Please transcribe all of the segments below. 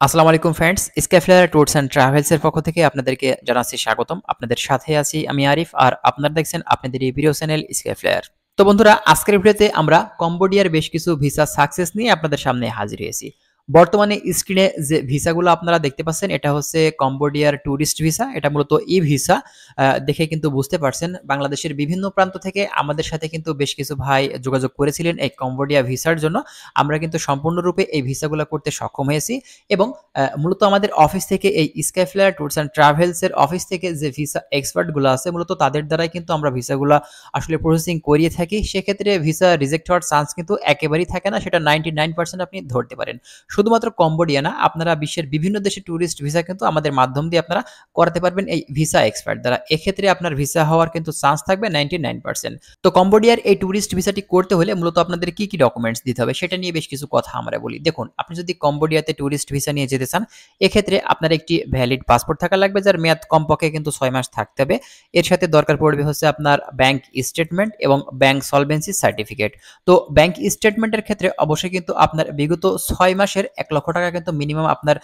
আসসালামু আলাইকুম friends, স্কাইফ্লায়ার tours and travels এর পক্ষ থেকে আপনাদেরকে জানাচ্ছি স্বাগতম। আপনাদের সাথে আছি আমি আরিফ, আর আপনারা দেখছেন আপনাদের এই ভিডিও চ্যানেল স্কাইফ্লায়ার। তো বন্ধুরা, আজকের ভিডিওতে আমরা কম্বোডিয়ার বেশ কিছু ভিসা সাকসেস নিয়ে আপনাদের সামনে হাজির হয়েছি। বর্তমানে স্ক্রিনে যে ভিসাগুলো আপনারা দেখতে পাচ্ছেন, এটা হচ্ছে কম্বোডিয়ার ট্যুরিস্ট ভিসা। এটা মূলত ই ভিসা। দেখে কিন্তু বুঝতে পারছেন বাংলাদেশের বিভিন্ন প্রান্ত থেকে আমাদের সাথে কিন্তু বেশ কিছু ভাই যোগাযোগ করেছিলেন এই কম্বোডিয়া ভিসার জন্য। আমরা কিন্তু সম্পূর্ণরূপে এই ভিসাগুলো করতে সক্ষম হয়েছি এবং মূলত আমাদের অফিস থেকে এই স্কাইফ্লায়ার ট্যুরস অ্যান্ড ট্রাভেলস এর অফিস থেকে যে ভিসা এক্সপার্ট গুলো আছে, মূলত তাদের দ্বারাই কিন্তু আমরা ভিসাগুলো আসলে প্রসেসিং করিয়ে থাকি। সেক্ষেত্রে ভিসা রিজেক্ট হওয়ার চান্স কিন্তু একেবারেই থাকে না, সেটা 99% আপনি ধরতে পারেন। শুধুমাত্র কম্বোডিয়া না, আপনারা বিশ্বের বিভিন্ন দেশে ট্যুরিস্ট ভিসা কিন্তু আমাদের মাধ্যম দিয়ে আপনারা করাতে পারবেন এই ভিসা এক্সপার্ট দ্বারা। এক্ষেত্রে আপনার ভিসা হওয়ার কিন্তু চান্স থাকবে 99%। তো কম্বোডিয়ার এই ট্যুরিস্ট ভিসাটি করতে হলে মূলত আপনাদের কি কি ডকুমেন্টস দিতে হবে সেটা নিয়ে বেশ কিছু কথা আমরা বলি। দেখুন, আপনি যদি কম্বোডিয়াতে ট্যুরিস্ট ভিসা নিয়ে যেতে চান, এক্ষেত্রে আপনার একটি ভ্যালিড পাসপোর্ট থাকা লাগবে, যার মেয়াদ কমপক্ষে কিন্তু 6 মাস থাকতে হবে। এর সাথে দরকার পড়বে হচ্ছে আপনার ব্যাংক স্টেটমেন্ট এবং ব্যাংক সলভেন্সি সার্টিফিকেট। তো ব্যাংক স্টেটমেন্টের ক্ষেত্রে অবশ্যই কিন্তু আপনার বিগত 6 মাসের 1 লক্ষ টাকা কিন্তু মিনিমাম আপনার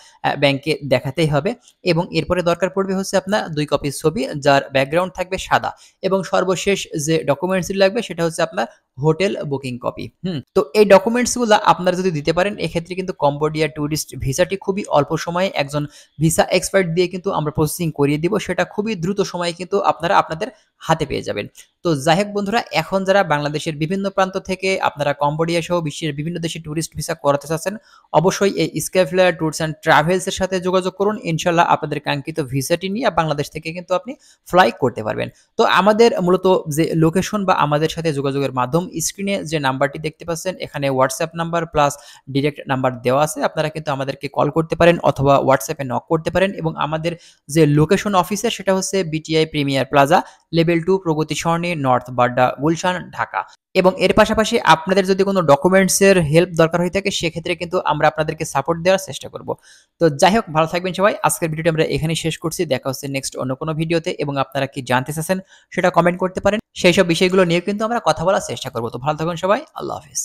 ব্যাংকে দেখাতেই হবে। এবং এরপরে দরকার পড়বে হচ্ছে আপনার 2 কপি ছবি, যার ব্যাকগ্রাউন্ড থাকবে সাদা। এবং সর্বশেষ যে ডকুমেন্টসটি লাগবে সেটা হচ্ছে আপনার হোটেল বুকিং কপি। তো এই ডকুমেন্টসগুলো আপনারা যদি দিতে পারেন, এক্ষেত্রে কিন্তু কম্বোডিয়া ট্যুরিস্ট ভিসাটি খুবই অল্প সময়ে একজন ভিসা এক্সপার্ট দিয়ে কিন্তু আমরা প্রসেসিং করিয়ে দিব। সেটা খুবই দ্রুত সময়ে কিন্তু আপনারা আপনাদের হাতে পেয়ে যাবেন। তো যাই হোক বন্ধুরা, এখন যারা বাংলাদেশের বিভিন্ন প্রান্ত থেকে আপনারা কম্বোডিয়া সহ বিশ্বের বিভিন্ন দেশে ট্যুরিস্ট ভিসা করাতে চাচ্ছেন, অবশ্যই এই স্কাইফ্লায়ার ট্যুরস অ্যান্ড ট্রাভেলস এর সাথে যোগাযোগ করুন। ইনশাআল্লাহ আপনাদের কাঙ্ক্ষিত ভিসাটি নিয়ে বাংলাদেশ থেকে কিন্তু আপনি ফ্লাই করতে পারবেন। তো আমাদের মূলত যে লোকেশন বা আমাদের সাথে যোগাযোগের মাধ্যম, স্ক্রিনে যে নাম্বারটি দেখতে পাচ্ছেন, এখানে WhatsApp number plus direct number দেওয়া আছে। আপনারা কিন্তু আমাদেরকে কল করতে পারেন অথবা হোয়াটসঅ্যাপে নক করতে পারেন। এবং আমাদের যে লোকেশন অফিসের, সেটা হচ্ছে বিটিআই প্রিমিয়ার প্লাজা, লেভেল 2, প্রগতি সরণি, নর্থ বাড্ডা, গুলশান, ঢাকা। এবং এর পাশাপাশি আপনাদের যদি কোনো ডকুমেন্টসের হেল্প দরকার হয়ে থাকে, সেক্ষেত্রে কিন্তু আমরা আপনাদেরকে সাপোর্ট দেওয়ার চেষ্টা করব। তো যাই হোক, ভালো থাকবেন সবাই। আজকের ভিডিওটি আমরা এখানেই শেষ করছি। দেখা হচ্ছে নেক্সট অন্য কোনো ভিডিওতে। এবং আপনারা কি জানতে চাচ্ছেন সেটা কমেন্ট করতে পারেন। সেই সব বিষয়গুলো নিয়ে কিন্তু আমরা কথা বলার চেষ্টা করব। তো ভালো থাকুন সবাই। আল্লাহ হাফেজ।